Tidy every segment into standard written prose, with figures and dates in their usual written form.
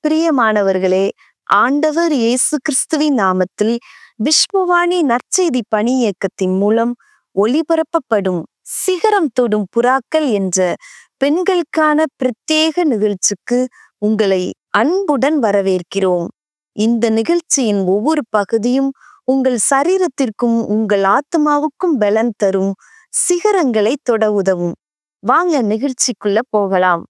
பிரியமானவர்களே, ஆண்டவர் இயேசு கிறிஸ்துவின் நாமத்தில் விஷ்ணுவாணி நற்செய்தி பணி இயக்கத்தின் மூலம் ஒளிபரப்பப்படும் சிகரம் தொடும் புறாக்கள் என்ற பெண்களுக்கான பிரத்யேக நிகழ்ச்சிக்கு உங்களை அன்புடன் வரவேற்கிறோம். இந்த நிகழ்ச்சியின் ஒவ்வொரு பகுதியும் உங்கள் சரீரத்திற்கும் உங்கள் ஆத்மாவுக்கும் பலன் தரும், சிகரங்களை தொட உதவும். வாங்க நிகழ்ச்சிக்குள்ள போகலாம்.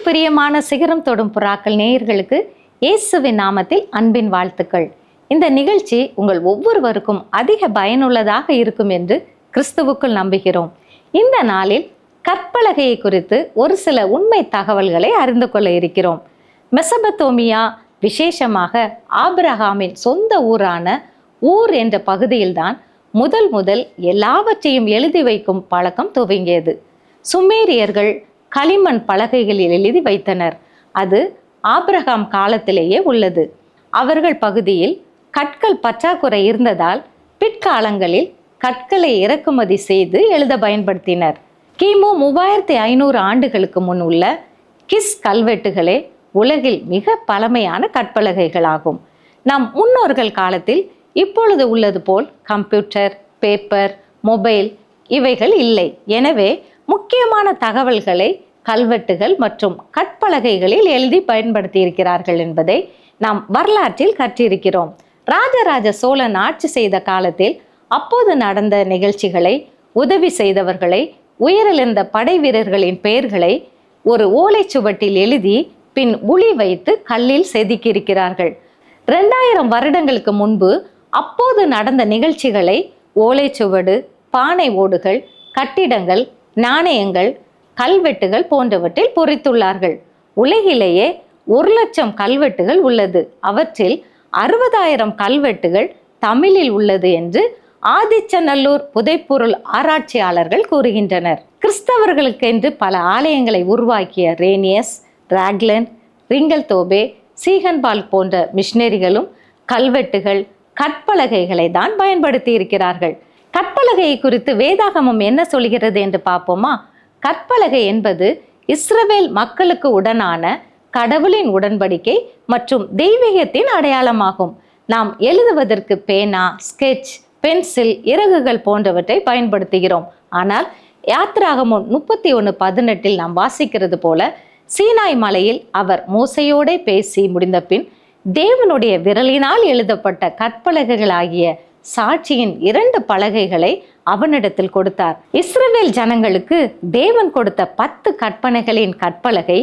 பிரியமான சிகரம் தொடும் புறாக்கள் நேயர்களுக்கு இயேசுவின் நாமத்தில் அன்பின் வாழ்த்துக்கள். இந்த நிகழ்ச்சி உங்கள் ஒவ்வொருவருக்கும் அதிக பயனுள்ளதாக இருக்கும் என்று கிறிஸ்துவுக்குள் நம்புகிறோம். இந்த நாளில் கற்பலகையை குறித்து ஒரு சில உண்மை தகவல்களை அறிந்து கொள்ள இருக்கிறோம். மெசபத்தோமியா, விசேஷமாக ஆபிரகாமின் சொந்த ஊரான ஊர் என்ற பகுதியில்தான் முதல் எல்லாவற்றையும் எழுதி வைக்கும் பழக்கம் துவங்கியது. சுமேரியர்கள் களிமண் பலகைகளில் எழுதி வைத்தனர். அது ஆபிரகாம் காலத்திலேயே உள்ளது. அவர்கள் பகுதியில் கற்கள் பற்றாக்குறை இருந்ததால் பிற்காலங்களில் கற்களை இறக்குமதி செய்து எழுத பயன்படுத்தினர். கிமு 3500 ஆண்டுகளுக்கு முன் உள்ள கிஸ் கல்வெட்டுகளே உலகில் மிக பழமையான கற்பலகைகளாகும். நம் முன்னோர்கள் காலத்தில் இப்பொழுது உள்ளது போல் கம்ப்யூட்டர், பேப்பர், மொபைல் இவைகள் இல்லை. எனவே முக்கியமான தகவல்களை கல்வெட்டுகள் மற்றும் கற்பலகைகளில் எழுதி பயன்படுத்தி இருக்கிறார்கள் என்பதை நாம் வரலாற்றில் கற்றிருக்கிறோம். ராஜராஜ சோழன் ஆட்சி செய்த காலத்தில் அப்போது நடந்த நிகழ்ச்சிகளை, உதவி செய்தவர்களை, உயிரிழந்த படை வீரர்களின் பெயர்களை ஒரு ஓலைச்சுவட்டில் எழுதி பின் உளி வைத்து கல்லில் செதுக்கியிருக்கிறார்கள். 2000 வருடங்களுக்கு முன்பு அப்போது நடந்த நிகழ்ச்சிகளை ஓலைச்சுவடு, பானை ஓடுகள், கட்டிடங்கள், நாணயங்கள், கல்வெட்டுகள் போன்றவற்றில் பொறித்துள்ளார்கள். உலகிலேயே 1,00,000 கல்வெட்டுகள் உள்ளது. அவற்றில் 60,000 கல்வெட்டுகள் தமிழில் உள்ளது என்று ஆதிச்சநல்லூர் புதைப்பொருள் ஆராய்ச்சியாளர்கள் கூறுகின்றனர். கிறிஸ்தவர்களுக்கென்று பல ஆலயங்களை உருவாக்கிய ரேனியஸ், ராக்லன், ரிங்கல்தோபே, சீகன்பால் போன்ற மிஷனரிகளும் கல்வெட்டுகள், கற்பலகைகளை தான் பயன்படுத்தி இருக்கிறார்கள். கற்பலகையை குறித்து வேதாகமம் என்ன சொல்கிறது என்று பார்ப்போமா? கற்பலகை என்பது இஸ்ரவேல் மக்களுக்கு உடனான கடவுளின் உடன்படிக்கை மற்றும் தெய்வீகத்தின் அடையாளமாகும். நாம் எழுதுவதற்கு பேனா, ஸ்கெட்ச், பென்சில், இறகுகள் போன்றவற்றை பயன்படுத்துகிறோம். ஆனால் யாத்ராகமம் 31:18 நாம் வாசிக்கிறது போல, சீனாய் மலையில் அவர் மோசையோடே பேசி முடிந்த பின் தேவனுடைய விரலினால் எழுதப்பட்ட கற்பலகைகளாகிய சாட்சியின் 2 பலகைகளை அவனிடத்தில் கொடுத்தார். இஸ்ரவேல் ஜனங்களுக்கு தேவன் கொடுத்த 10 கற்பனைகளின் கற்பலகை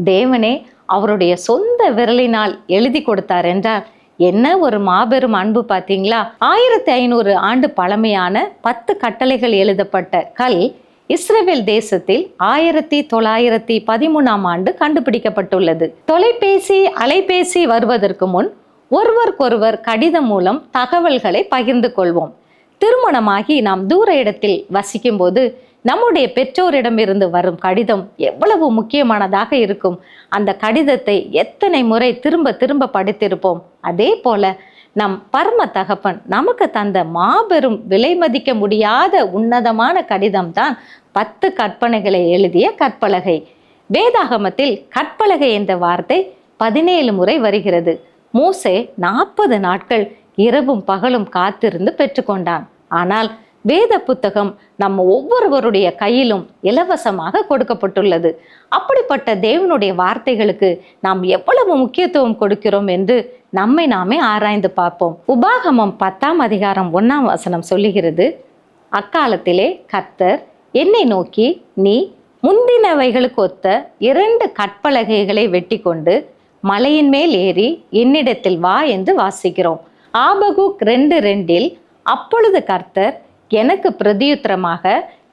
தேவனே அவருடைய சொந்த விரலினால் எழுதி கொடுத்தார் என்றால் என்ன ஒரு மாபெரும் அன்பு பார்த்தீங்களா! 1500 ஆண்டு பழமையான 10 கட்டளைகள் எழுதப்பட்ட கல் இஸ்ரேல் தேசத்தில் 1913ஆம் ஆண்டு கண்டுபிடிக்கப்பட்டுள்ளது. தொலைபேசி, அலைபேசி வருவதற்கு முன் ஒருவருக்கொருவர் கடிதம் மூலம் தகவல்களை பகிர்ந்து கொள்வோம். திருமணமாகி நாம் தூர இடத்தில் வசிக்கும் போது நம்முடைய பெற்றோரிடமிருந்து வரும் கடிதம் எவ்வளவு முக்கியமானதாக இருக்கும். அந்த கடிதத்தை எத்தனை முறை திரும்ப திரும்ப படித்திருப்போம். அதே போல நம் பரம தகப்பன் நமக்கு தந்த மாபெரும் விலை மதிக்க முடியாத உன்னதமான கடிதம் தான் 10 கற்பனைகளை எழுதிய கற்பலகை. வேதாகமத்தில் கற்பலகை என்ற வார்த்தை 17 முறை வருகிறது. மோசே 40 நாட்கள் இரவும் பகலும் காத்திருந்து பெற்றுக்கொண்டான். ஆனால் வேத புத்தகம் நம்ம ஒவ்வொருவருடைய கையிலும் இலவசமாக கொடுக்கப்பட்டுள்ளது. அப்படிப்பட்ட தேவனுடைய வார்த்தைகளுக்கு நாம் எவ்வளவு முக்கியத்துவம் கொடுக்கிறோம் என்று நம்மை நாமே ஆராய்ந்து பார்ப்போம். உபாகமம் 10ஆம் அதிகாரம் 1ஆம் வசனம் சொல்லுகிறது, அக்காலத்திலே கர்த்தர் என்னை நோக்கி, நீ முந்தினவைகளுக்கு ஒத்த 2 கற்பலகைகளை வெட்டி கொண்டு மலையின் மேல் ஏறி என்னிடத்தில் வா என்று வாசிக்கிறோம். ஆபகுக் 2:2 அப்பொழுது கர்த்தர் எனக்கு பிரதியுத்தரமாக,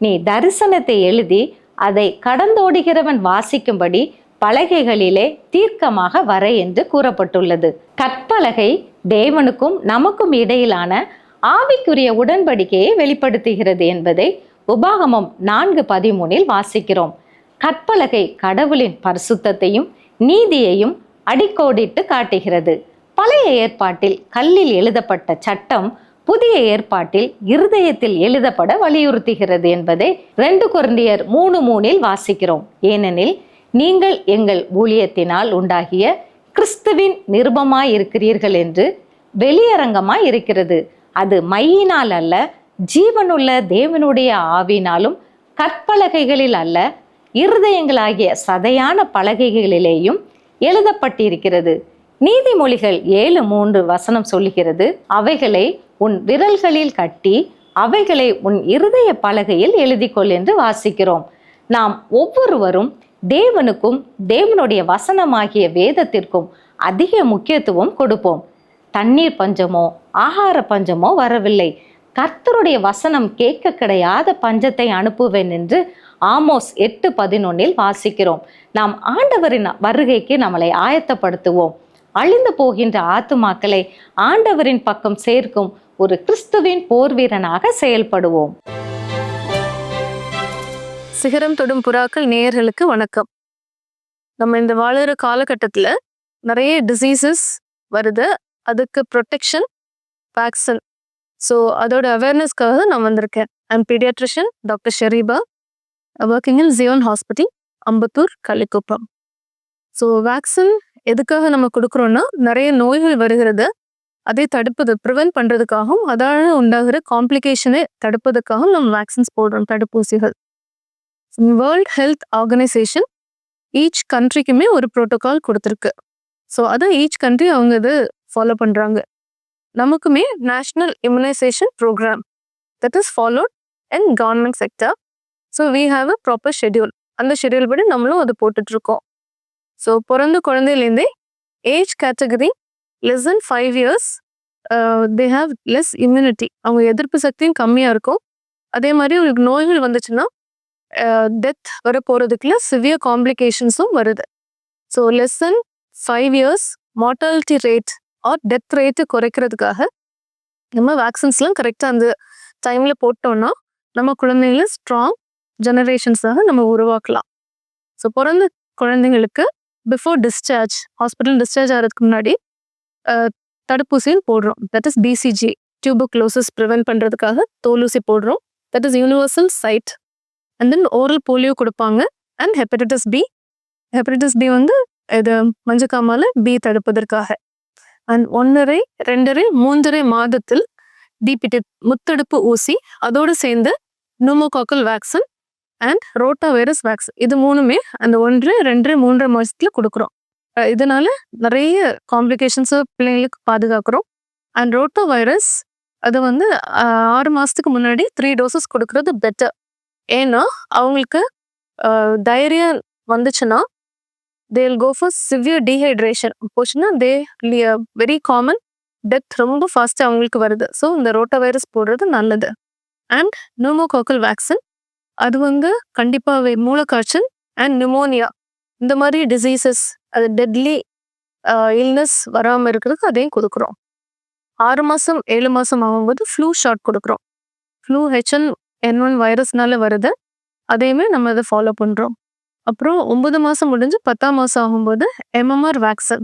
நீ தரிசனத்தை எழுதி அதை கடந்தோடுகிறவன் வாசிக்கும்படி பலகைகளிலே தீர்க்கமாக வரை என்று கூறப்பட்டுள்ளது. கற்பலகை தேவனுக்கும் நமக்கும் இடையிலான ஆவிக்குரிய உடன்படிக்கையை வெளிப்படுத்துகிறது என்பதை உபாகமம் 4:13 வாசிக்கிறோம். கற்பலகை கடவுளின் பரிசுத்தத்தையும் நீதியையும் அடிக்கோடிட்டு காட்டுகிறது. பழைய ஏற்பாட்டில் கல்லில் எழுதப்பட்ட சட்டம் புதிய ஏற்பாட்டில் இருதயத்தில் எழுதப்பட வலியுறுத்துகிறது என்பதை 2 கொரிந்தியர் 3:3 வாசிக்கிறோம். ஏனெனில் நீங்கள் எங்கள் ஊழியத்தினால் உண்டாகிய கிறிஸ்துவின் நிருபமாய் இருக்கிறீர்கள் என்று வெளியரங்கமாய் இருக்கிறது. அது மையினால் அல்ல, ஜீவனுள்ள தேவனுடைய ஆவினாலும் கற்பலகைகளில் அல்ல, இருதயங்களாகிய சதையான பலகைகளிலேயும் எழுதப்பட்டிருக்கிறது. நீதிமொழிகள் 7:3 வசனம் சொல்லுகிறது, அவைகளை உன் விரல்களில் கட்டி அவைகளை உன் இருதய பலகையில் எழுதிக்கொள் என்று வாசிக்கிறோம். நாம் ஒவ்வொருவரும் தேவனுக்கும் தேவனுடைய வசனமாகிய வேதத்திற்கும் அதிக முக்கியத்துவம் கொடுப்போம். தண்ணீர் பஞ்சமோ ஆகார பஞ்சமோ வரவில்லை. கர்த்தருடைய வசனம் கேட்க கிடையாத பஞ்சத்தை அனுப்புவேன் என்று ஆமோஸ் 8:11 வாசிக்கிறோம். நாம் ஆண்டவரின் வருகைக்கு நம்மளை ஆயத்தப்படுத்துவோம். அழிந்து போகின்ற ஆத்துமாக்களை ஆண்டவரின் பக்கம் சேர்க்கும் ஒரு கிறிஸ்துவின் போர் வீரனாக செயல்படுவோம். சிகரம் தொடும் புறாக்கள் நேயர்களுக்கு வணக்கம். நம்ம இந்த வாழுற காலகட்டத்தில் நிறைய டிசீசஸ் வருது. அதுக்கு ப்ரொடெக்ஷன், வேக்சின். ஸோ அதோட அவேர்னஸ்க்காக நான் வந்திருக்கேன். I'm paediatrician doctor Shareefa, working in Zion hospital, Ambattur, Kallikuppam. So vaccine எதுக்காக நம்ம கொடுக்குறோன்னா, நிறைய நோய்கள் வருகிறது, அதை ப்ரிவென்ட் பண்ணுறதுக்காகவும் அதால் உண்டாகிற காம்ப்ளிகேஷனை தடுப்பதற்காகவும் நம்ம வேக்சின்ஸ் போடுறோம், தடுப்பூசிகள். வேர்ல்ட் ஹெல்த் ஆர்கனைசேஷன் ஈச் கண்ட்ரிக்குமே ஒரு ப்ரோட்டோகால் கொடுத்துருக்கு. ஸோ அதை ஈச் கண்ட்ரி அவங்க இது ஃபாலோ பண்ணுறாங்க. நமக்குமே national immunisation programme that is followed in government sector. So we have a proper schedule. அந்த ஷெட்யூல் படி நம்மளும் அதை போட்டுட்ருக்கோம். ஸோ பிறந்த குழந்தையிலேருந்தே age category less than 5 years they have less immunity. அவங்க எதிர்ப்பு சக்தியும் கம்மியாக இருக்கும். அதே மாதிரி உங்களுக்கு நோய்கள் வந்துச்சுன்னா டெத் வர போகிறதுக்குள்ள சிவியர் காம்ப்ளிகேஷன்ஸும் வருது. So less than 5 years mortality rate or death rate குறைக்கிறதுக்காக நம்ம வேக்சின்ஸ்லாம் கரெக்டாக அந்த டைமில் போட்டோம்னா நம்ம குழந்தைங்கள ஸ்ட்ராங் ஜெனரேஷன்ஸாக நம்ம உருவாக்கலாம். ஸோ பிறந்த குழந்தைங்களுக்கு பிஃபோர் டிஸ்சார்ஜ், ஹாஸ்பிட்டல் டிஸ்சார்ஜ் ஆகிறதுக்கு முன்னாடி தடுப்பூசியும் போடுறோம். That is BCG, tuberculosis prevent பண்ணுறதுக்காக தோலூசி போடுறோம். That is universal side. And then oral polio கொடுப்பாங்க. அண்ட் ஹெப்படைட்டிஸ் பி வந்து இது மஞ்சக்காமால பி தடுப்பதற்காக. அண்ட் 1.5, 2.5, 3.5 மாதத்தில் டிபிடி முத்தடுப்பு ஊசி, அதோடு சேர்ந்து pneumococcal vaccine and rotavirus vaccine, இது மூணுமே அந்த 1, 2, 3 மாதத்துல கொடுக்குறோம். இதனால நிறைய காம்ப்ளிகேஷன்ஸை பிள்ளைங்களுக்கு பாதுகாக்கிறோம். அண்ட் ரோட்டா வைரஸ் அது வந்து 6 மாதத்துக்கு முன்னாடி 3 doses கொடுக்கறது பெட்டர். ஏன்னா அவங்களுக்கு டைரியா வந்துச்சுன்னா they will go for severe dehydration போச்சுன்னா they very common டெத் ரொம்ப ஃபாஸ்ட்டாக அவங்களுக்கு வருது. ஸோ இந்த ரோட்டா வைரஸ் போடுறது நல்லது. அண்ட் நியூமோகாக்கல் வேக்சின், அது வந்து கண்டிப்பாகவே மூளைக்காய்ச்சல் அண்ட் நிமோனியா இந்த மாதிரி டிசீசஸ், அது டெட்லி இல்னஸ் வராமல் இருக்கிறதுக்கு அதையும் கொடுக்குறோம். 6 மாதம் 7 மாதம் ஆகும்போது ஃப்ளூ ஷாட் கொடுக்குறோம். ஃப்ளூ H1N1 வைரஸ்னால வருது, அதையுமே நம்ம அதை ஃபாலோ பண்ணுறோம். அப்புறம் 9 மாதம் முடிஞ்சு 10ஆம் மாதம் ஆகும்போது MMR vaccine,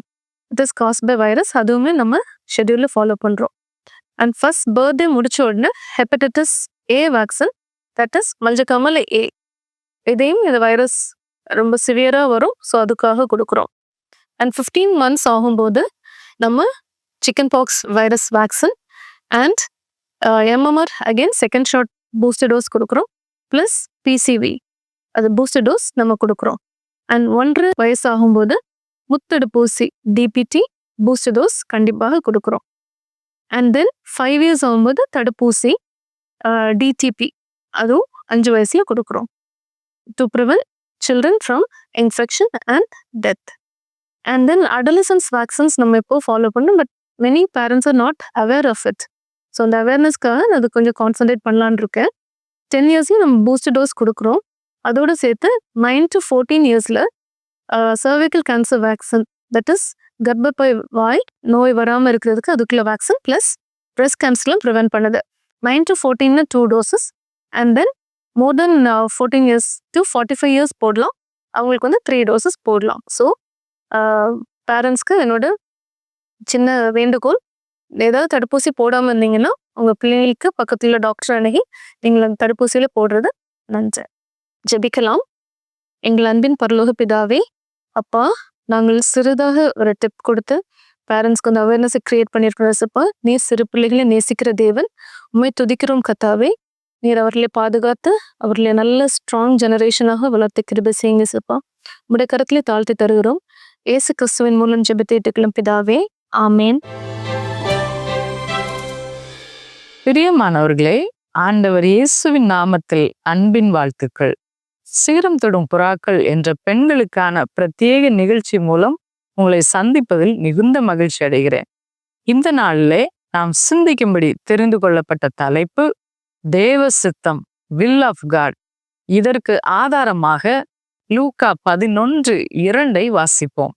it is caused by virus, அதுவுமே நம்ம ஷெட்யூலில் ஃபாலோ பண்ணுறோம். அண்ட் ஃபர்ஸ்ட் பர்த்டே முடிச்ச உடனே hepatitis A vaccine, that is மஞ்சக்காமல் A, இதையும் இந்த வைரஸ் ரொம்ப சிவியராக வரும், ஸோ அதுக்காக கொடுக்குறோம். அண்ட் 15 months ஆகும்போது நம்ம chickenpox virus vaccine and MMR again second shot booster dose கொடுக்குறோம், ப்ளஸ் PCV அது பூஸ்டர் டோஸ் நம்ம கொடுக்குறோம். அண்ட் 1.5 வயசு ஆகும்போது முத்தடுப்பூசி DPT பூஸ்டர் டோஸ் கண்டிப்பாக கொடுக்குறோம். அண்ட் தென் 5 years ஆகும்போது தடுப்பூசி DTP அதுவும் 5 வயசுல கொடுக்குறோம், to prevent children from infection and death. And then adolescents vaccines நம்ம இப்போ ஃபாலோ பண்ணோம், but many parents are not aware of it. So அந்த அவேர்னஸ்க்காக நான் அது கொஞ்சம் கான்சன்ட்ரேட் பண்ணலான்னு இருக்கேன். 10 yearsலையும் நம்ம பூஸ்டர் டோஸ் கொடுக்குறோம். அதோடு சேர்த்து 9 to 14 yearsல cervical cancer vaccine, that is கர்ப்பப்பை வாய் நோய் வராமல் இருக்கிறதுக்கு அதுக்குள்ள வேக்சின், ப்ளஸ் பிரெஸ்ட் கேன்சர்லாம் ப்ரிவென்ட் பண்ணுது. 9 to 14 2 doses, and then more than 14 years to 45 years போடலாம், அவங்களுக்கு வந்து 3 doses போடலாம். ஸோ பேரண்ட்ஸ்க்கு என்னோட சின்ன வேண்டுகோள், ஏதாவது தடுப்பூசி போடாமல் இருந்தீங்கன்னா உங்கள் பிள்ளைகளுக்கு பக்கத்தில் டாக்டர் அணுகி நீங்கள் அந்த தடுப்பூசியில் போடுறது நன்று. ஜெபிக்கலாம். எங்கள் அன்பின் பரலோக பிதாவே, அப்பா, நாங்கள் சிறிதாக ஒரு டிப் கொடுத்து பேரண்ட்ஸ்க்கு அந்த அவேர்னஸை கிரியேட் பண்ணியிருக்கிறோம். சப்பா, நீர் சிறு பிள்ளைகளை நேசிக்கிற தேவன், உண்மை துதிக்கிறோம் கத்தாவே. நீர் அவர்களை பாதுகாத்து அவர்களை நல்ல ஸ்ட்ராங் ஜெனரேஷனாக வளர்த்து கிருபை செய்யுங்க சப்பா. உடைய கரத்திலே தாழ்த்தி தருகிறோம். இயேசு கிறிஸ்துவின் மூலம் ஜெபத்தேட்டுக்களும் பிதாவே, ஆமேன். பிரியமானவர்களே, ஆண்டவர் இயேசுவின் நாமத்தில் அன்பின் வாழ்த்துக்கள். சிகரம் தொடும் புறாக்கள் என்ற பெண்களுக்கான பிரத்யேக நிகழ்ச்சி மூலம் உங்களை சந்திப்பதில் மிகுந்த மகிழ்ச்சி அடைகிறேன். இந்த நாளிலே நாம் சிந்திக்கும்படி தெரிந்து கொள்ளப்பட்ட தலைப்பு தேவ சித்தம், வில் ஆஃப் காட். இதற்கு ஆதாரமாக லூக்கா 11:2 வாசிப்போம்.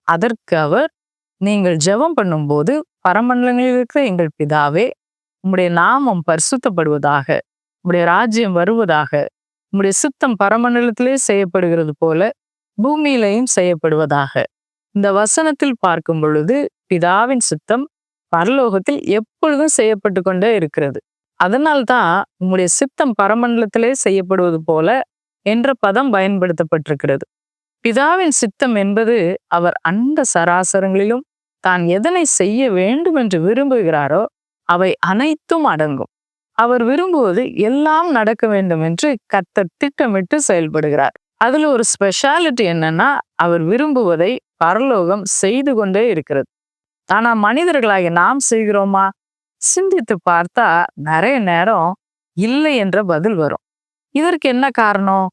அதற்கு அவர், நீங்கள் ஜெபம் பண்ணும்போது பரமண்டலங்களில் இருக்கிற எங்கள் பிதாவே, உம்முடைய நாமம் பரிசுத்தப்படுவதாக, உம்முடைய ராஜ்யம் வருவதாக, உம்முடைய சித்தம் பரமண்டலத்திலே செய்யப்படுகிறது போல பூமியிலையும் செய்யப்படுவதாக. இந்த வசனத்தில் பார்க்கும் பொழுது பிதாவின் சித்தம் பரலோகத்தில் எப்பொழுதும் செய்யப்பட்டு கொண்டே இருக்கிறது. அதனால்தான் உம்முடைய சித்தம் பரமண்டலத்திலே செய்யப்படுவது போல என்ற பதம் பயன்படுத்தப்பட்டிருக்கிறது. பிதாவின் சித்தம் என்பது அவர் அண்ட சராசரங்களிலும் தான் எதனை செய்ய வேண்டும் என்று விரும்புகிறாரோ அவை அனைத்தும் அடங்கும். அவர் விரும்புவது எல்லாம் நடக்க வேண்டும் என்று கர்த்தர் திட்டமிட்டு செயல்படுகிறார். அதுல ஒரு ஸ்பெஷாலிட்டி என்னன்னா, அவர் விரும்புவதை பரலோகம் செய்து கொண்டே இருக்கிறது. ஆனா மனிதர்களாகிய நாம் செய்கிறோமா? சிந்தித்து பார்த்தா நிறைய நேரம் இல்லை என்ற பதில் வரும். இதற்கு என்ன காரணம்?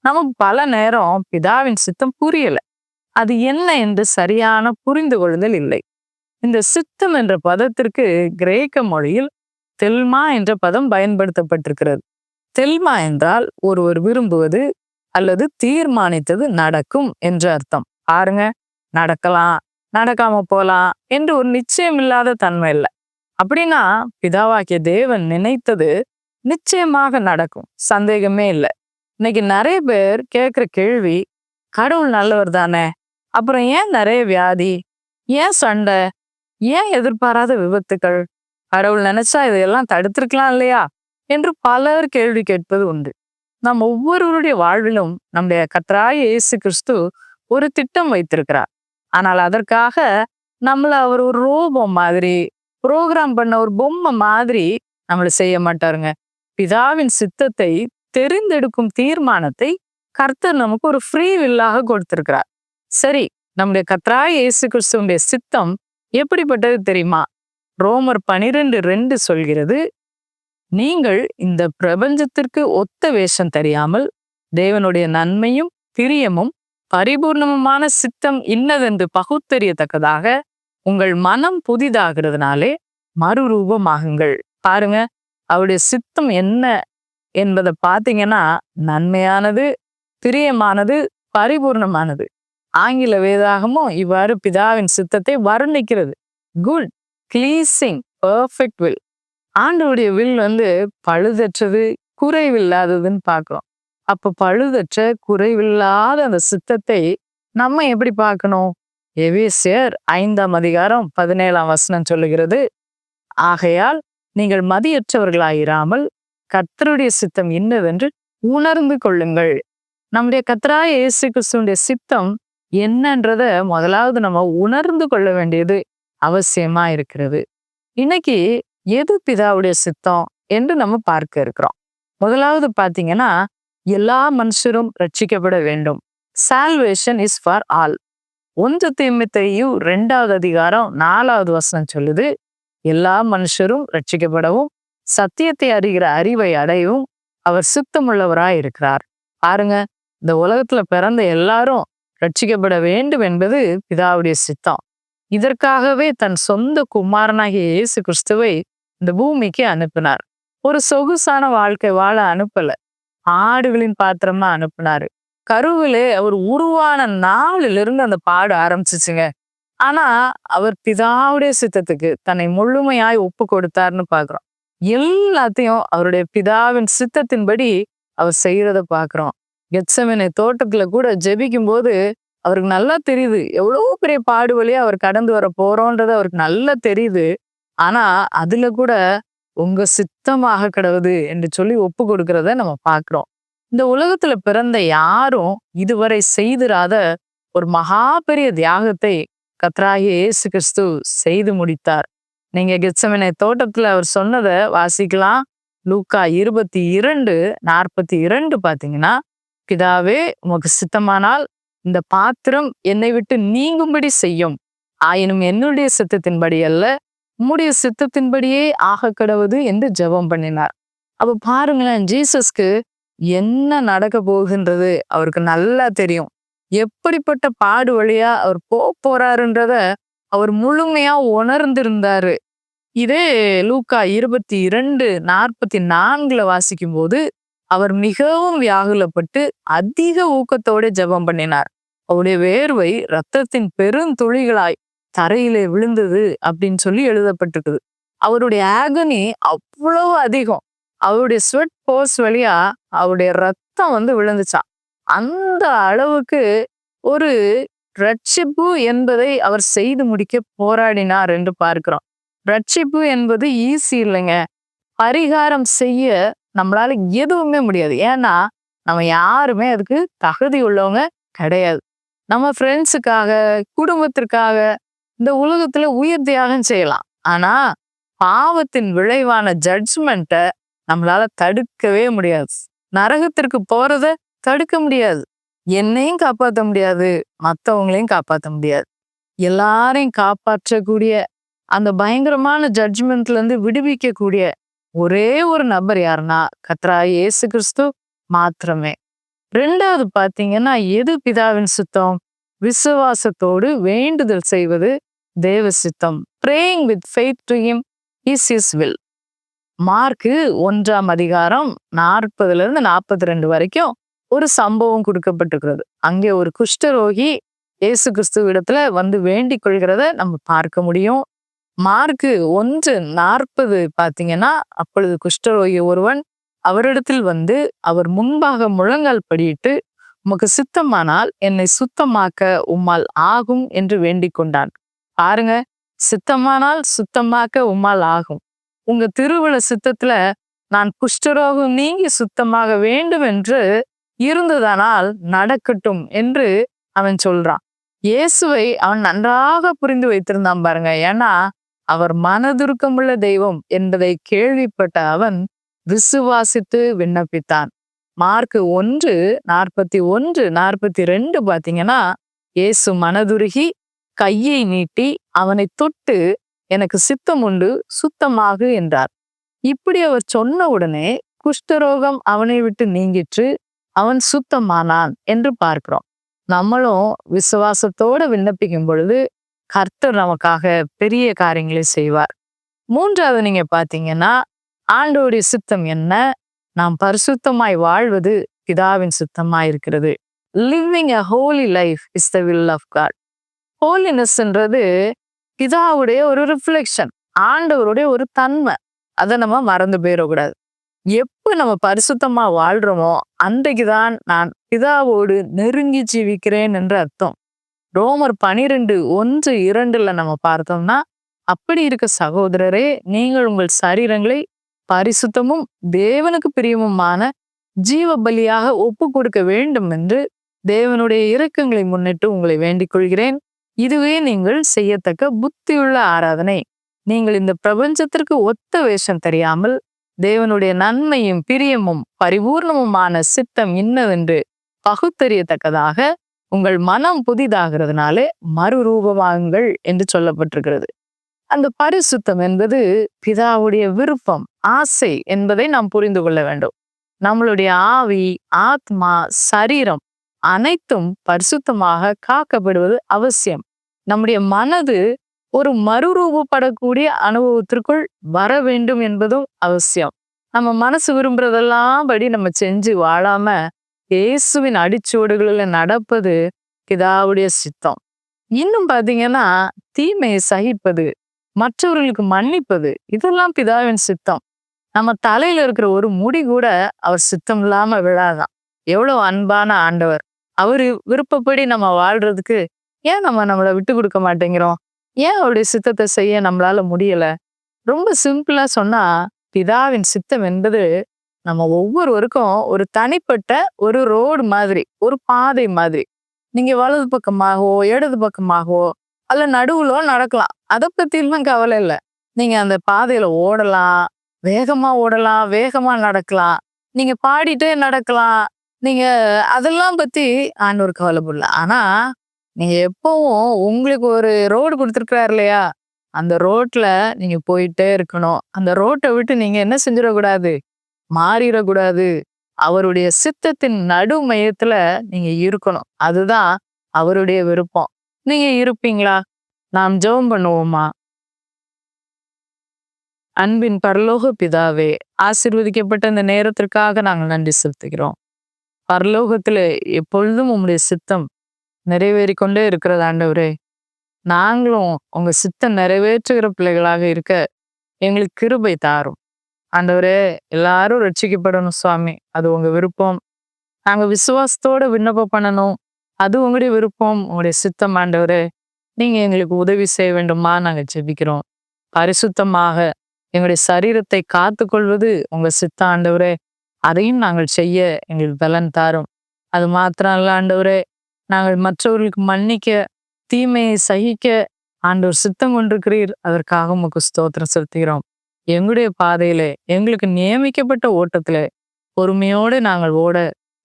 நமக்கு பல நேரம் பிதாவின் சித்தம் புரியல, அது என்ன என்று சரியான புரிந்து கொள்ளுதல் இல்லை. இந்த சித்தம் என்ற பதத்திற்கு கிரேக்க மொழியில் தெல்மா என்ற பதம் பயன்படுத்தப்பட்டிருக்கிறது. தெல்மா என்றால் ஒருவர் விரும்புவது அல்லது தீர்மானித்தது நடக்கும் என்ற அர்த்தம். பாருங்க, நடக்கலாம், நடக்காம போலாம் என்று ஒரு நிச்சயம் இல்லாத தன்மை இல்லை. அப்படின்னா பிதாவாகிய தேவன் நினைத்தது நிச்சயமாக நடக்கும், சந்தேகமே இல்லை. இன்னைக்கு நிறைய பேர் கேட்குற கேள்வி, கடவுள் நல்லவர் தானே, அப்புறம் ஏன் நிறைய வியாதி, ஏன் சண்டை, ஏன் எதிர்பாராத விபத்துக்கள், கடவுள் நினைச்சா இதையெல்லாம் தடுத்திருக்கலாம் இல்லையா என்று பலர் கேள்வி கேட்பது உண்டு. நம் ஒவ்வொருவருடைய வாழ்விலும் நம்முடைய கர்த்தராகிய இயேசு கிறிஸ்து ஒரு திட்டம் வைத்திருக்கிறார். ஆனால் அதற்காக நம்மள அவர் ஒரு ரோபம் மாதிரி, புரோகிராம் பண்ண ஒரு பொம்மை மாதிரி நம்மளை செய்ய மாட்டாருங்க. பிதாவின் சித்தத்தை தெரிந்தெடுக்கும் தீர்மானத்தை கர்த்தர் நமக்கு ஒரு ஃப்ரீ வில்லாக கொடுத்திருக்கிறார். சரி, நம்முடைய கர்த்தராகிய இயேசு கிறிஸ்துவினுடைய சித்தம் எப்படிப்பட்டது தெரியுமா? ரோமர் 12:2 சொல்கிறது, நீங்கள் இந்த பிரபஞ்சத்திற்கு ஒத்த வேஷம் தெரியாமல் தேவனுடைய நன்மையும் பிரியமும் பரிபூர்ணமுமான சித்தம் இன்னதென்று பகுத்தறியத்தக்கதாக உங்கள் மனம் புதிதாகிறதுனாலே மறுரூபமாகுங்கள். பாருங்க, அவருடைய சித்தம் என்ன என்பதை பார்த்தீங்கன்னா நன்மையானது, பிரியமானது, பரிபூர்ணமானது. ஆங்கில வேதாகமும் இவ்வாறு பிதாவின் சித்தத்தை வர்ணிக்கிறது. Good, pleasing, perfect will. ஆண்டவருடைய வில் பழுதற்றது, குறைவில்லாததுன்னு பார்க்கிறோம். அப்ப பழுதற்ற, குறைவில்லாத அந்த சித்தத்தை நம்ம எப்படி பார்க்கணும்? எபேசியர் 5:17 சொல்லுகிறது, ஆகையால் நீங்கள் மதியற்றவர்களாயிராமல் கர்த்தருடைய சித்தம் இன்னதென்று உணர்ந்து கொள்ளுங்கள். நம்முடைய கர்த்தராகிய இயேசு கிறிஸ்துவினுடைய சித்தம் என்னன்றத முதலாவது நம்ம உணர்ந்து கொள்ள வேண்டியது அவசியமா இருக்கிறது. இன்னைக்கு எது பிதாவுடைய சித்தம் என்று நம்ம பார்க்க இருக்கிறோம். முதலாவது பார்த்தீங்கன்னா, எல்லா மனுஷரும் ரட்சிக்கப்பட வேண்டும். Salvation is for all. 1 தீமோத்தேயு 2:4 சொல்லுது, எல்லா மனுஷரும் ரட்சிக்கப்படவும் சத்தியத்தை அறிகிற அறிவை அடையவும் அவர் சித்தமுள்ளவராய் இருக்கிறார். பாருங்க, இந்த உலகத்துல பிறந்த எல்லாரும் ரட்சிக்கப்பட வேண்டும் என்பது பிதாவுடைய சித்தம். இதற்காகவே தன் சொந்த குமாரனாகிய இயேசு கிறிஸ்துவை இந்த பூமிக்கு அனுப்பினார். ஒரு சொகுசான வாழ்க்கை வாழ அனுப்பல, ஆடுகளின் பாத்திரமா அனுப்பினாரு. கருவிலே அவர் உருவான நாளிலிருந்து அந்த பாடு ஆரம்பிச்சிச்சுங்க. ஆனா அவர் பிதாவுடைய சித்தத்துக்கு தன்னை முழுமையாய் ஒப்பு கொடுத்தாருன்னு பாக்குறோம். எல்லாத்தையும் அவருடைய பிதாவின் சித்தத்தின்படி அவர் செய்யறத பாக்குறோம். கெத்செமனே தோட்டத்துல கூட ஜெபிக்கும் போது அவருக்கு நல்லா தெரியுது, எவ்வளவு பெரிய பாடு வழியா அவர் கடந்து வர போறோன்றது அவருக்கு நல்லா தெரியுது. ஆனா அதுல கூட உங்க சித்தமாக கடவுது என்று சொல்லி ஒப்பு கொடுக்கறத நம்ம பாக்குறோம். இந்த உலகத்துல பிறந்த யாரும் இதுவரை செய்திராத ஒரு மகா பெரிய தியாகத்தை கர்த்தராகிய இயேசு கிறிஸ்து செய்து முடித்தார். நீங்க கெத்செமனே தோட்டத்துல அவர் சொன்னதை வாசிக்கலாம். லூக்கா 22:42 பாத்தீங்கன்னா, பிதாவே உமக்கு சித்தமானால் இந்த பாத்திரம் என்னை விட்டு நீங்கும்படி செய்யும், ஆயினும் என்னுடைய சித்தத்தின்படி அல்ல, உம்முடைய சித்தத்தின்படியே ஆக கடவுது என்று ஜெபம் பண்ணினார். அப்ப பாருங்களேன், ஜீசஸ்க்கு என்ன நடக்க போகின்றது அவருக்கு நல்லா தெரியும். எப்படிப்பட்ட பாடு வழியா அவர் போறாருன்றத அவர் முழுமையா உணர்ந்திருந்தாரு. இதே லூக்கா 22:44 வாசிக்கும் போது அவர் மிகவும் வியாகுலப்பட்டு அதிக ஊக்கத்தோட ஜெபம் பண்ணினார். அவருடைய வேர்வை இரத்தத்தின் பெருந்துளிகளாய் தரையிலே விழுந்தது அப்படின்னு சொல்லி எழுதப்பட்டிருக்குது. அவருடைய ஆகனி அவ்வளவு அதிகம். அவருடைய ஸ்வெட் போஸ் வழியா அவருடைய ரத்தம் விழுந்துச்சான். அந்த அளவுக்கு ஒரு ரட்சிப்பு என்பதை அவர் செய்து முடிக்க போராடினார் என்று பார்க்கிறோம். ரட்சிப்பு என்பது ஈஸி இல்லைங்க. பரிகாரம் செய்ய நம்மளால எதுவுமே முடியாது. ஏன்னா நம்ம யாருமே அதுக்கு தகுதி உள்ளவங்க கிடையாது. நம்ம ஃப்ரெண்ட்ஸுக்காக, குடும்பத்திற்காக இந்த உலகத்துல உயிர் தியாகம் செய்யலாம். ஆனா பாவத்தின் விளைவான ஜட்ஜ்மெண்ட்டை நம்மளால தடுக்கவே முடியாது. நரகத்திற்கு போறத தடுக்க முடியாது. என்னையும் காப்பாற்ற முடியாது, மற்றவங்களையும் காப்பாற்ற முடியாது. எல்லாரையும் காப்பாற்றக்கூடிய அந்த பயங்கரமான ஜட்ஜ்மெண்ட்ல இருந்து விடுவிக்கக்கூடிய ஒரே ஒரு நபர் யாருன்னா கர்த்தராகிய இயேசு கிறிஸ்து மாத்திரமே. 2வது பாத்தீங்கன்னா, எது பிதாவின் சித்தம்? விசுவாசத்தோடு வேண்டுதல் செய்வது தேவ சித்தம். Praying with faith to him is his will. Mark 1:40-42 வரைக்கும் ஒரு சம்பவம் கொடுக்கப்பட்டிருக்கிறது. அங்கே ஒரு குஷ்டரோகி இயேசு கிறிஸ்துவிடத்துல வேண்டிக் கொள்கிறத நம்ம பார்க்க முடியும். மார்க்கு 1:40 பாத்தீங்கன்னா, அப்பொழுது குஷ்டரோகி ஒருவன் அவரிடத்தில் அவர் முன்பாக முழங்கால் படியிட்டு, உமக்கு சித்தமானால் என்னை சுத்தமாக்க உம்மால் ஆகும் என்று வேண்டிக் கொண்டான். பாருங்க, சித்தமானால் சுத்தமாக்க உம்மால் ஆகும். உங்க திருவுள சித்தத்துல நான் குஷ்டரோகம் நீங்கி சுத்தமாக வேண்டும் என்று இருந்ததானால் நடக்கட்டும் என்று அவன் சொல்றான். இயேசுவை அவன் நன்றாக புரிந்து வைத்திருந்தான் பாருங்க. ஏன்னா அவர் மனதுருக்கமுள்ள தெய்வம் என்பதை கேள்விப்பட்ட அவன் விசுவாசித்து விண்ணப்பித்தான். மார்க்கு 1:41-42 பாத்தீங்கன்னா, இயேசு மனதுருகி கையை நீட்டி அவனை தொட்டு, எனக்கு சித்தம் உண்டு, சுத்தமாகு என்றார். இப்படி அவர் சொன்ன உடனே குஷ்டரோகம் அவனை விட்டு நீங்கிற்று, அவன் சுத்தமானான் என்று பார்க்கிறோம். நம்மளும் விசுவாசத்தோட விண்ணப்பிக்கும் பொழுது கர்த்தர் நமக்காக பெரிய காரியங்களை செய்வார். மூன்றாவது நீங்க பாத்தீங்கன்னா, ஆண்டவருடைய சித்தம் என்ன? நாம் பரிசுத்தமாய் வாழ்வது பிதாவின் சித்தமாய் இருக்கிறது. Living a holy life is the will of God. ஹோலினஸ்ன்றது பிதாவுடைய ஒரு ரிஃப்ளெக்ஷன், ஆண்டவருடைய ஒரு தன்மை. அதை நம்ம மறந்து போயிடக்கூடாது. எப்ப நம்ம பரிசுத்தமா வாழ்றோமோ அன்றைக்குதான் நான் பிதாவோடு நெருங்கி ஜீவிக்கிறேன் என்று அர்த்தம். ரோமர் 12:1-2 நம்ம பார்த்தோம்னா, அப்படி இருக்க சகோதரரே, நீங்கள் உங்கள் சரீரங்களை பரிசுத்தமும் தேவனுக்கு பிரியமுமான ஜீவ பலியாக ஒப்பு கொடுக்க வேண்டும் என்று தேவனுடைய இரக்கங்களை முன்னிட்டு உங்களை வேண்டிக் கொள்கிறேன். இதுவே நீங்கள் செய்யத்தக்க புத்தியுள்ள ஆராதனை. நீங்கள் இந்த பிரபஞ்சத்திற்கு ஒத்த வேஷம் தெரியாமல் தேவனுடைய நன்மையும் பிரியமும் பரிபூர்ணமுமான சித்தம் இன்னதென்று பகுத்தறியத்தக்கதாக உங்கள் மனம் புதிதாகிறதுனாலே மறுரூபமாகுங்கள் என்று சொல்லப்பட்டிருக்கிறது. அந்த பரிசுத்தம் என்பது பிதாவுடைய விருப்பம், ஆசை என்பதை நாம் புரிந்து கொள்ள வேண்டும். நம்மளுடைய ஆவி, ஆத்மா, சரீரம் அனைத்தும் பரிசுத்தமாக காக்கப்படுவது அவசியம். நம்முடைய மனது ஒரு மறுரூபப்படக்கூடிய அனுபவத்திற்குள் வர வேண்டும் என்பதும் அவசியம். நம்ம மனசு விரும்புறதெல்லாம் படி நம்ம செஞ்சு வாழாம இயேசுவின் அடிச்சுவடுகளில் நடப்பது பிதாவுடைய சித்தம். இன்னும் பாத்தீங்கன்னா, தீமையை சகிப்பது, மற்றவர்களுக்கு மன்னிப்பது, இதெல்லாம் பிதாவின் சித்தம். நம்ம தலையில இருக்கிற ஒரு முடி கூட அவர் சித்தம் இல்லாம விழாதான். எவ்வளவு அன்பான ஆண்டவர்! அவரு விருப்பப்படி நம்ம வாழ்றதுக்கு ஏன் நம்மளை விட்டு கொடுக்க மாட்டேங்கிறோம்? ஏன் அவருடைய சித்தத்தை செய்ய நம்மளால முடியல? ரொம்ப சிம்பிளா சொன்னா, பிதாவின் சித்தம் என்பது நம்ம ஒவ்வொருவருக்கும் ஒரு தனிப்பட்ட ஒரு ரோடு மாதிரி, ஒரு பாதை மாதிரி. நீங்க வலது பக்கமாகவோ இடது பக்கமாகவோ அல்ல நடுவுல நடக்கலாம். அதை பத்திலாம் கவலை இல்லை. நீங்க அந்த பாதையில ஓடலாம், வேகமா ஓடலாம், வேகமா நடக்கலாம், நீங்க பாடிட்டே நடக்கலாம். நீங்க அதெல்லாம் பத்தி ஆண்டவர் கவலைப்படல. ஆனா நீங்க எப்பவும் உங்களுக்கு ஒரு ரோடு கொடுத்துருக்கிறாரு இல்லையா, அந்த ரோட்ல நீங்க போயிட்டே இருக்கணும். அந்த ரோட்டை விட்டு நீங்க என்ன செஞ்சிடக்கூடாது, மாறிடக்கூடாது. அவருடைய சித்தத்தின் நடு மையத்துல நீங்க இருக்கணும். அதுதான் அவருடைய விருப்பம். நீங்க இருப்பீங்களா? நாம் ஜெபம் பண்ணுவோமா? அன்பின் பரலோக பிதாவே, ஆசீர்வதிக்கப்பட்ட இந்த நேரத்திற்காக நாங்கள் நன்றி செலுத்துகிறோம். பரலோகத்துல எப்பொழுதும் உம்முடைய சித்தம் நிறைவேறிக்கொண்டே இருக்கிறது ஆண்டவரே. நாங்களும் உங்க சித்தம் நிறைவேற்றுகிற பிள்ளைகளாக இருக்க எங்களுக்கு கிருபை தாரும் ஆண்டவரே. எல்லாரும் ரட்சிக்கப்படணும் சுவாமி, அது உங்க விருப்பம். நாங்க விசுவாசத்தோட விண்ணப்பம் பண்ணணும், அது உங்களுடைய விருப்பம், உங்களுடைய சித்தம் ஆண்டவரே. நீங்க எங்களுக்கு உதவி செய்ய வேண்டுமா நாங்க ஜெபிக்கிறோம். பரிசுத்தமாக எங்களுடைய சரீரத்தை காத்து கொள்வது உங்க சித்தம் ஆண்டவரே. அதையும் நாங்கள் செய்ய எங்களுக்கு பலன் தாரும். அது மாத்திரம் இல்ல ஆண்டவரே, நாங்கள் மற்றவர்களுக்கு மன்னிக்க, தீமையை சகிக்க ஆண்டவர் சித்தம் கொண்டிருக்கிறீர். அதற்காக உமக்கு ஸ்தோத்திரம் செலுத்துகிறோம். எங்களுடைய பாதையில, எங்களுக்கு நியமிக்கப்பட்ட ஓட்டத்துல பொறுமையோடு நாங்கள் ஓட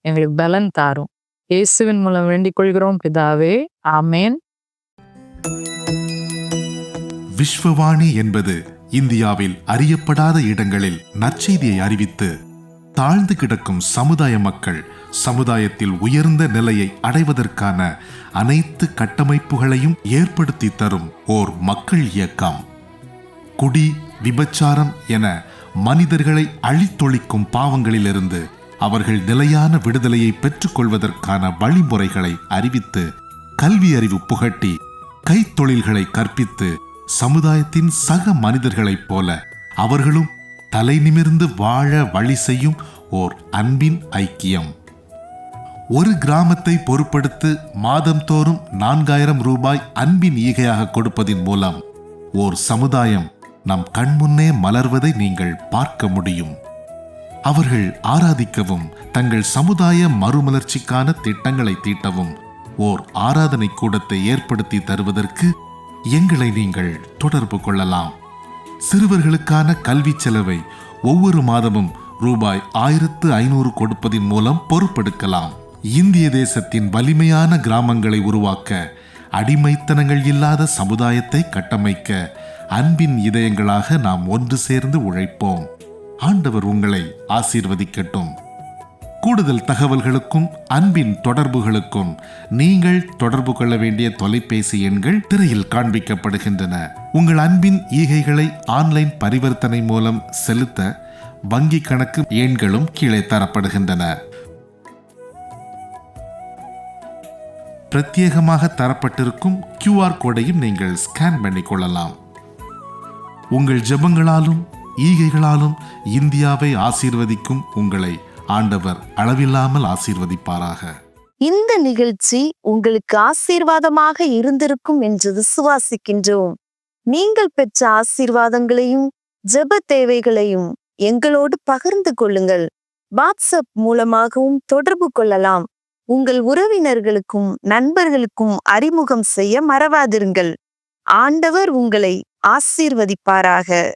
எங்களுக்கு பலன் தாரும். இயேசுவின் மூலம் வேண்டிக் கொள்கிறோம் பிதாவே, ஆமேன். விஸ்வவாணி என்பது இந்தியாவில் அறியப்படாத இடங்களில் நற்செய்தியை அறிவித்து தாழ்ந்து கிடக்கும் சமுதாய மக்கள் சமுதாயத்தில் உயர்ந்த நிலையை அடைவதற்கான அனைத்து கட்டமைப்புகளையும் ஏற்படுத்தி தரும் ஓர் மக்கள் இயக்கம். குடி, விபச்சாரம் என மனிதர்களை அழித்தொழிக்கும் பாவங்களிலிருந்து அவர்கள் நிலையான விடுதலையை பெற்றுக்கொள்வதற்கான வழிமுறைகளை அறிவித்து, கல்வி அறிவு புகட்டி, கைத்தொழில்களை கற்பித்து, சமுதாயத்தின் சக மனிதர்களைப் போல அவர்களும் தலை நிமிர்ந்து வாழ வழி செய்யும் ஓர் அன்பின் ஐக்கியம். ஒரு கிராமத்தை பொறுப்படுத்து மாதந்தோறும் 4000 ரூபாய் அன்பின் ஈகையாக கொடுப்பதின் மூலம் ஓர் சமுதாயம் நம் கண்முன்னே மலர்வதை நீங்கள் பார்க்க முடியும். அவர்கள் ஆராதிக்கவும், தங்கள் சமுதாய மறுமலர்ச்சிக்கான திட்டங்களை தீட்டவும் ஓர் ஆராதனை கூடத்தை ஏற்படுத்தி தருவதற்கு எங்களை நீங்கள் தொடர்பு கொள்ளலாம். சிறுவர்களுக்கான கல்வி செலவை ஒவ்வொரு மாதமும் ரூபாய் 1500 கொடுப்பதின் மூலம் பொறுப்பெடுக்கலாம். இந்திய தேசத்தின் வலிமையான கிராமங்களை உருவாக்க, அடிமைத்தனங்கள் இல்லாத சமுதாயத்தை கட்டமைக்க அன்பின் இதயங்களாக நாம் ஒன்று சேர்ந்து உழைப்போம். ஆண்டவர் உங்களை ஆசீர்வதிக்கட்டும். கூடுதல் தகவல்களுக்கும் அன்பின் தொடர்புகளுக்கும் நீங்கள் தொடர்பு கொள்ள வேண்டிய தொலைபேசி எண்கள் திரையில் காண்பிக்கப்படுகின்றன. உங்கள் அன்பின் ஈகைகளை ஆன்லைன் பரிவர்த்தனை மூலம் செலுத்த வங்கி கணக்கு எண்களும் கீழே தரப்படுகின்றன. பிரத்யேகமாக தரப்பட்டிருக்கும் QR கோடையும் நீங்கள் ஸ்கேன் பண்ணிக் கொள்ளலாம். உங்கள் ஜெபங்களாலும் ஈகைகளாலும் இந்தியாவை ஆசீர்வதிக்கும் உங்களை ஆண்டவர் அளவில்லாமல் ஆசீர்வதிப்பாராக. இந்த நிகழ்ச்சி உங்களுக்கு ஆசீர்வாதமாக இருந்திருக்கும் என்று விசுவாசிக்கின்றோம். நீங்கள் பெற்ற ஆசீர்வாதங்களையும் ஜெப தேவைகளையும் எங்களோடு பகிர்ந்து கொள்ளுங்கள். வாட்ஸ்அப் மூலமாகவும் தொடர்பு கொள்ளலாம். உங்கள் உறவினர்களுக்கும் நண்பர்களுக்கும் அறிமுகம் செய்ய மறவாதிருங்கள். ஆண்டவர் உங்களை ஆசீர்வதிப்பாராக.